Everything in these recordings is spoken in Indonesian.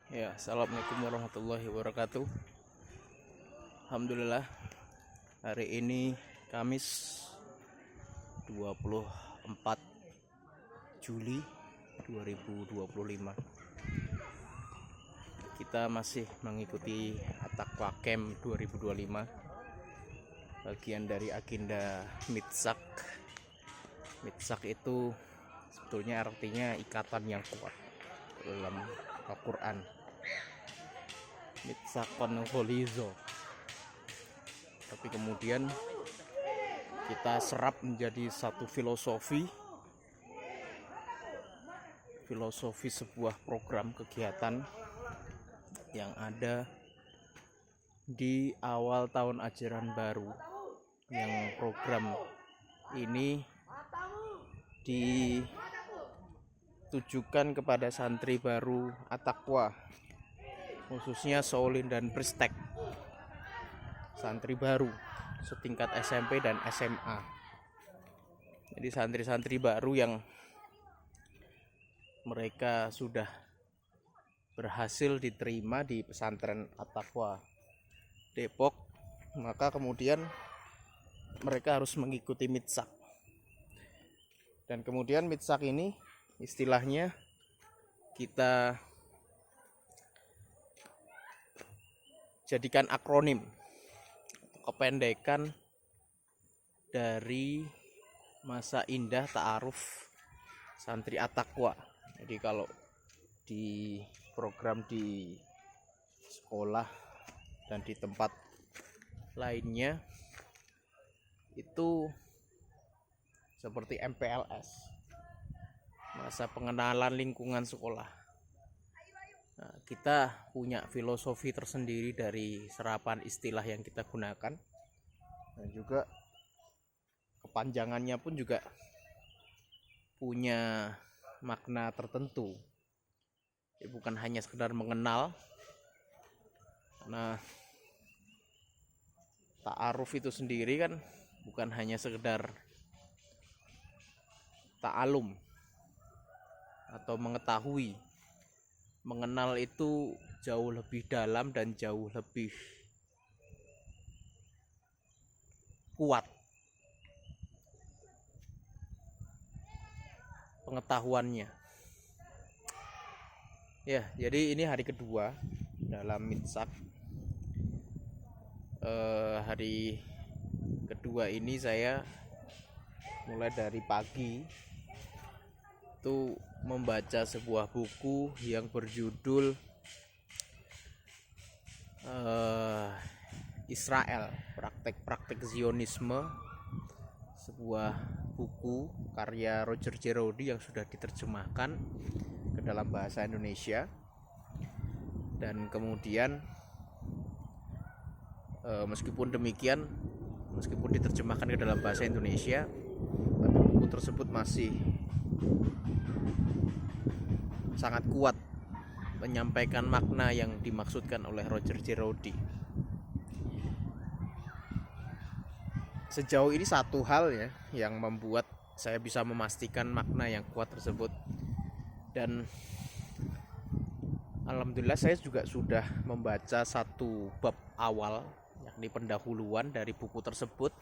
Ya, assalamualaikum warahmatullahi wabarakatuh. Alhamdulillah, hari ini Kamis 24 Juli 2025. Kita masih mengikuti At-Taqwa Camp 2025, bagian dari agenda Mitsak. Mitsak itu sebetulnya artinya ikatan yang kuat dalam Al-Quran. Mitsakon Ghalizo. Tapi kemudian kita serap menjadi satu filosofi sebuah program kegiatan yang ada di awal tahun ajaran baru, yang program ini ditujukan kepada santri baru At-Taqwa, khususnya Shaolin dan Bristek, santri baru setingkat SMP dan SMA. Jadi santri-santri baru yang mereka sudah berhasil diterima di pesantren At-Taqwa Depok, maka kemudian mereka harus mengikuti Mitsak. Dan kemudian Mitsak ini istilahnya kita jadikan akronim, kependekan dari masa indah ta'aruf santri At-Taqwa. Jadi kalau di program di sekolah dan di tempat lainnya itu seperti MPLS, masa pengenalan lingkungan sekolah. Nah, kita punya filosofi tersendiri dari serapan istilah yang kita gunakan, dan juga kepanjangannya pun juga punya makna tertentu. Jadi bukan hanya sekedar mengenal, karena ta'aruf itu sendiri kan bukan hanya sekedar ta'alum atau mengetahui. Mengenal itu jauh lebih dalam dan jauh lebih kuat pengetahuannya. Ya, jadi ini hari kedua dalam Mitsak. Hari kedua ini saya mulai dari pagi itu membaca sebuah buku yang berjudul Israel, Praktek-praktek Zionisme, sebuah buku karya Roger Jerodi yang sudah diterjemahkan ke dalam bahasa Indonesia. Dan kemudian meskipun diterjemahkan ke dalam bahasa Indonesia, tapi buku tersebut masih sangat kuat menyampaikan makna yang dimaksudkan oleh Roger Jerodi. Sejauh ini satu hal ya yang membuat saya bisa memastikan makna yang kuat tersebut, dan alhamdulillah saya juga sudah membaca satu bab awal, yakni pendahuluan dari buku tersebut.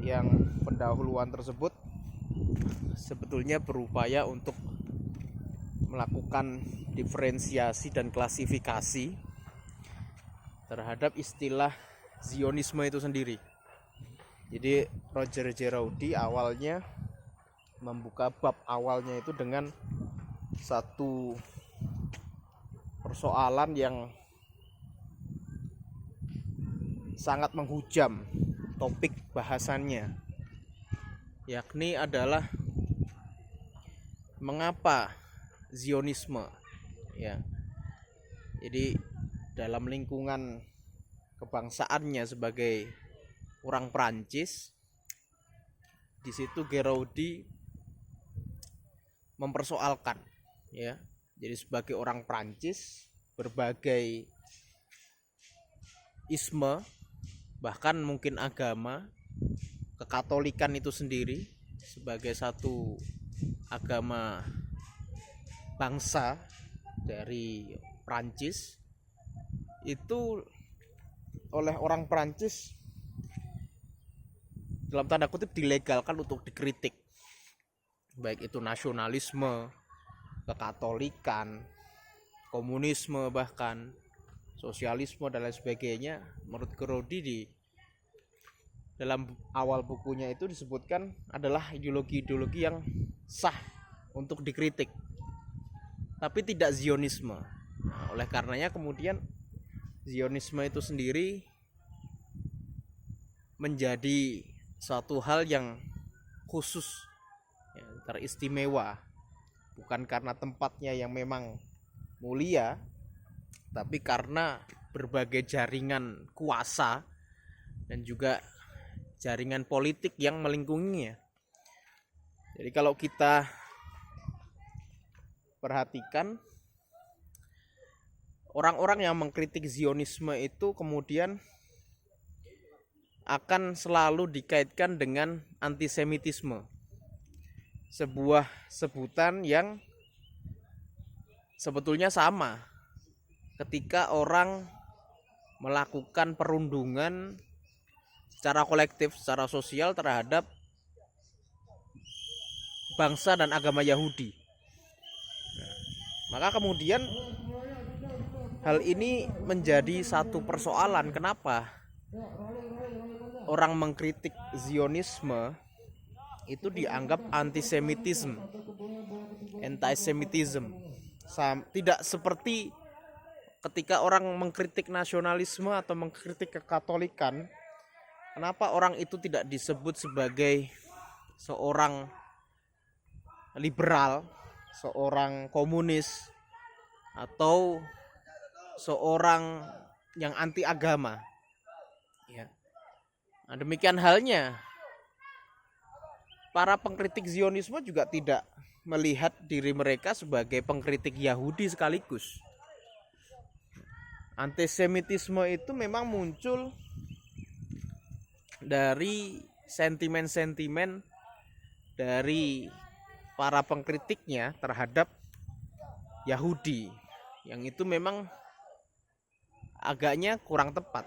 Yang pendahuluan tersebut sebetulnya berupaya untuk melakukan diferensiasi dan klasifikasi terhadap istilah Zionisme itu sendiri. Jadi Roger Jerodi awalnya membuka bab awalnya itu dengan satu persoalan yang sangat menghujam topik bahasannya, yakni adalah mengapa Zionisme, ya. Jadi dalam lingkungan kebangsaannya sebagai orang Prancis, di situ Jerodi mempersoalkan, ya. Jadi sebagai orang Prancis, berbagai isme, bahkan mungkin agama, kekatolikan itu sendiri sebagai satu agama bangsa dari Prancis itu oleh orang Prancis dalam tanda kutip dilegalkan untuk dikritik, baik itu nasionalisme, kekatolikan, komunisme, bahkan sosialisme dan lain sebagainya. Menurut Kurodi di dalam awal bukunya itu disebutkan adalah ideologi-ideologi yang sah untuk dikritik, tapi tidak Zionisme. Nah, oleh karenanya kemudian Zionisme itu sendiri menjadi suatu hal yang khusus, ya, teristimewa, bukan karena tempatnya yang memang mulia, tapi karena berbagai jaringan kuasa dan juga jaringan politik yang melingkunginya. Jadi kalau kita perhatikan, orang-orang yang mengkritik Zionisme itu kemudian akan selalu dikaitkan dengan antisemitisme, sebuah sebutan yang sebetulnya sama ketika orang melakukan perundungan secara kolektif, secara sosial terhadap bangsa dan agama Yahudi. Maka kemudian hal ini menjadi satu persoalan, kenapa orang mengkritik Zionisme itu dianggap antisemitisme, antisemitism. Tidak seperti ketika orang mengkritik nasionalisme atau mengkritik kekatolikan, kenapa orang itu tidak disebut sebagai seorang liberal, seorang komunis, atau seorang yang anti agama, ya. Nah, demikian halnya para pengkritik Zionisme juga tidak melihat diri mereka sebagai pengkritik Yahudi sekaligus. Antisemitisme itu memang muncul dari sentimen-sentimen dari para pengkritiknya terhadap Yahudi, yang itu memang agaknya kurang tepat,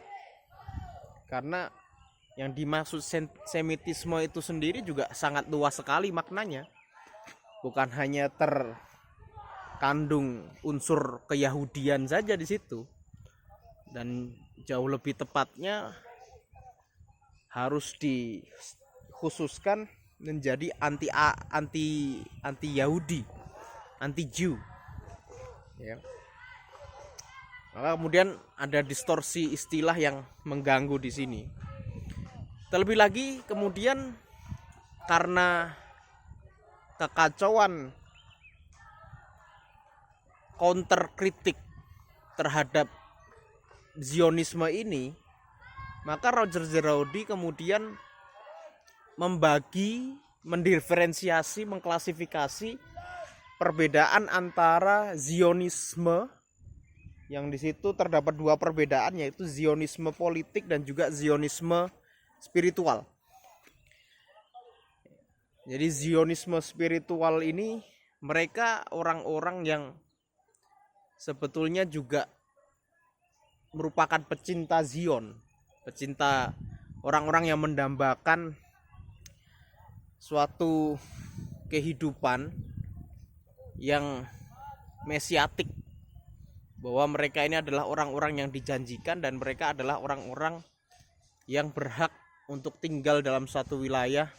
karena yang dimaksud semitisme itu sendiri juga sangat luas sekali maknanya, bukan hanya terkandung unsur keyahudian saja di situ, dan jauh lebih tepatnya harus dikhususkan menjadi anti Yahudi, anti Jew, ya. Maka kemudian ada distorsi istilah yang mengganggu di sini. Terlebih lagi kemudian karena kekacauan counter kritik terhadap Zionisme ini, maka Roger Zeraudi kemudian mendiferensiasi, mengklasifikasi perbedaan antara Zionisme, yang di situ terdapat dua perbedaan, yaitu Zionisme politik dan juga Zionisme spiritual. Jadi Zionisme spiritual ini mereka orang-orang yang sebetulnya juga merupakan pecinta Zion, pecinta orang-orang yang mendambakan suatu kehidupan yang mesiatik, bahwa mereka ini adalah orang-orang yang dijanjikan dan mereka adalah orang-orang yang berhak untuk tinggal dalam suatu wilayah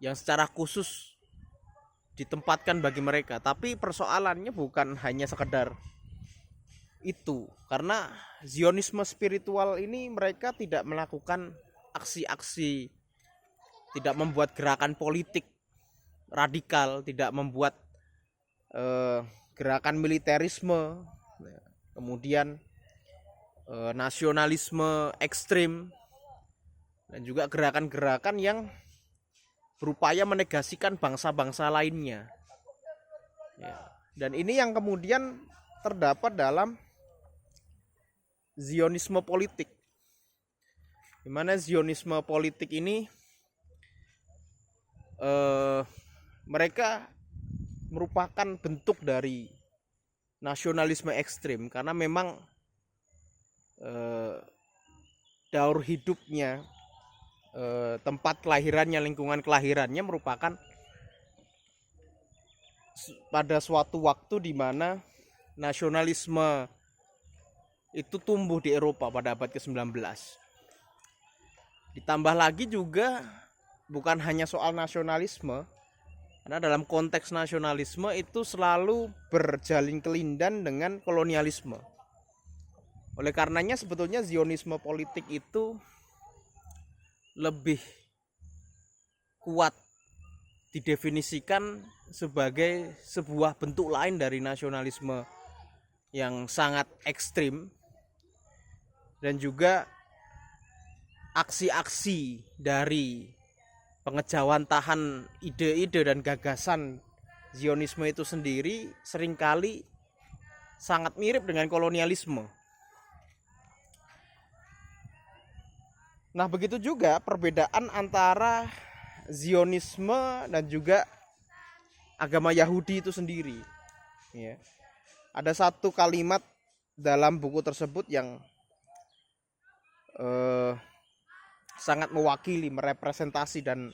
yang secara khusus ditempatkan bagi mereka. Tapi persoalannya bukan hanya sekedar itu, karena Zionisme spiritual ini mereka tidak melakukan aksi-aksi, tidak membuat gerakan politik radikal, tidak membuat gerakan militerisme, kemudian nasionalisme ekstrim, dan juga gerakan-gerakan yang berupaya menegasikan bangsa-bangsa lainnya, ya. Dan ini yang kemudian terdapat dalam Zionisme politik, di mana Zionisme politik ini mereka merupakan bentuk dari nasionalisme ekstrim, karena memang daur hidupnya, tempat kelahirannya, lingkungan kelahirannya merupakan pada suatu waktu di mana nasionalisme itu tumbuh di Eropa pada abad ke-19. Ditambah lagi juga bukan hanya soal nasionalisme, karena dalam konteks nasionalisme itu selalu berjalin kelindan dengan kolonialisme. Oleh karenanya sebetulnya Zionisme politik itu lebih kuat didefinisikan sebagai sebuah bentuk lain dari nasionalisme yang sangat ekstrim, dan juga aksi-aksi dari pengejawantahan ide-ide dan gagasan Zionisme itu sendiri seringkali sangat mirip dengan kolonialisme. Nah, begitu juga perbedaan antara Zionisme dan juga agama Yahudi itu sendiri. Ya. Ada satu kalimat dalam buku tersebut yang sangat mewakili, merepresentasi dan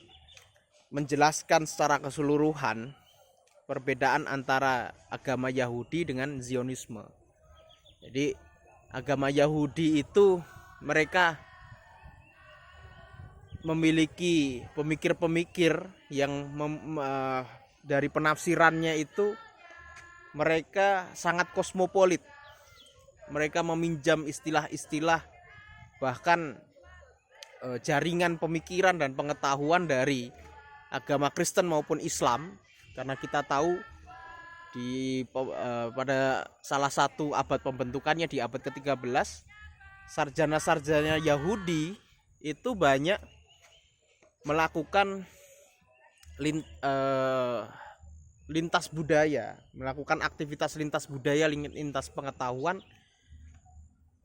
menjelaskan secara keseluruhan perbedaan antara agama Yahudi dengan Zionisme. Jadi agama Yahudi itu mereka memiliki pemikir-pemikir yang dari penafsirannya itu mereka sangat kosmopolit. Mereka meminjam istilah-istilah, bahkan jaringan pemikiran dan pengetahuan dari agama Kristen maupun Islam, karena kita tahu pada salah satu abad pembentukannya di abad ke-13, sarjana-sarjana Yahudi itu banyak melakukan lintas budaya, melakukan aktivitas lintas budaya, lintas pengetahuan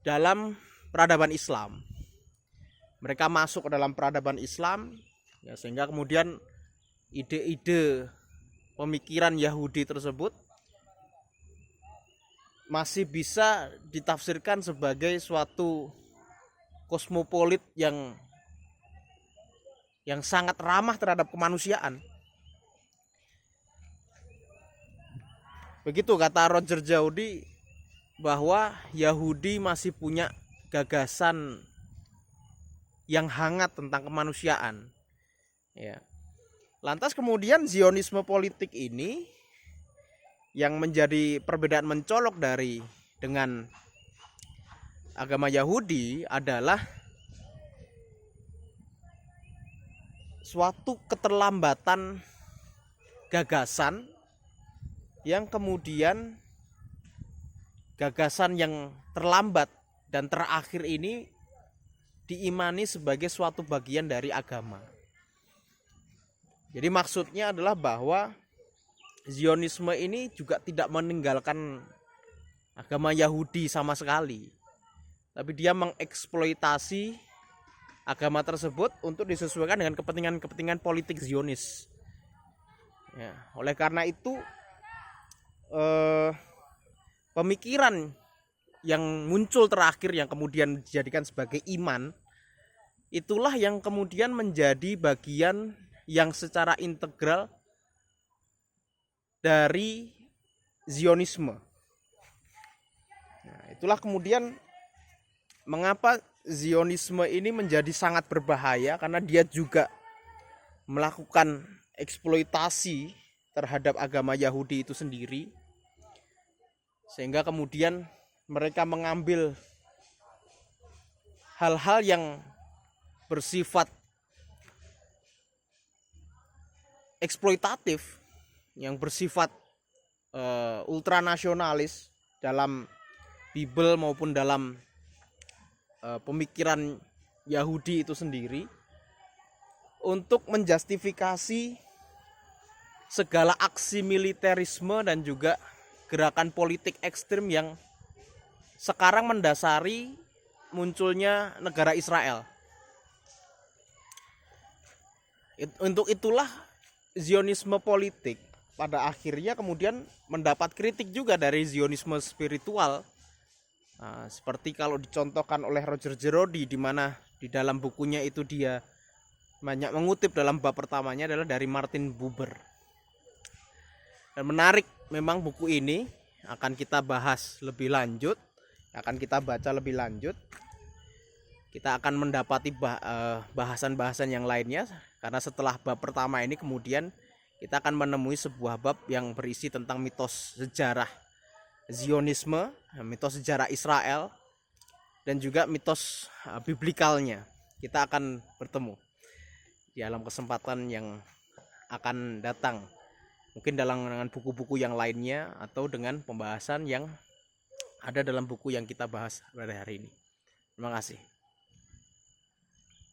dalam peradaban Islam. Mereka masuk ke dalam peradaban Islam, ya, sehingga kemudian ide-ide pemikiran Yahudi tersebut masih bisa ditafsirkan sebagai suatu kosmopolit yang sangat ramah terhadap kemanusiaan. Begitu kata Roger Jaudi, bahwa Yahudi masih punya gagasan yang hangat tentang kemanusiaan. Ya. Lantas kemudian Zionisme politik ini yang menjadi perbedaan mencolok dengan agama Yahudi adalah suatu keterlambatan gagasan yang kemudian gagasan yang terlambat dan terakhir ini diimani sebagai suatu bagian dari agama. Jadi maksudnya adalah bahwa Zionisme ini juga tidak meninggalkan agama Yahudi sama sekali, tapi dia mengeksploitasi agama tersebut untuk disesuaikan dengan kepentingan politik Zionis. Ya, oleh karena itu pemikiran yang muncul terakhir yang kemudian dijadikan sebagai iman, itulah yang kemudian menjadi bagian yang secara integral dari Zionisme. Nah, itulah kemudian mengapa Zionisme ini menjadi sangat berbahaya, karena dia juga melakukan eksploitasi terhadap agama Yahudi itu sendiri, sehingga kemudian mereka mengambil hal-hal yang bersifat eksploitatif, yang bersifat ultranasionalis dalam Bible maupun dalam pemikiran Yahudi itu sendiri, untuk menjustifikasi segala aksi militerisme dan juga gerakan politik ekstrim yang sekarang mendasari munculnya negara Israel. Untuk itulah Zionisme politik pada akhirnya kemudian mendapat kritik juga dari Zionisme spiritual. Seperti kalau dicontohkan oleh Roger Jerodi, di mana di dalam bukunya itu dia banyak mengutip dalam bab pertamanya adalah dari Martin Buber. Dan menarik memang buku ini akan kita bahas lebih lanjut, akan kita baca lebih lanjut. Kita akan mendapati bahasan-bahasan yang lainnya, karena setelah bab pertama ini kemudian kita akan menemui sebuah bab yang berisi tentang mitos sejarah Zionisme, mitos sejarah Israel, dan juga mitos biblikalnya. Kita akan bertemu di dalam kesempatan yang akan datang, mungkin dengan buku-buku yang lainnya atau dengan pembahasan yang ada dalam buku yang kita bahas pada hari ini. Terima kasih.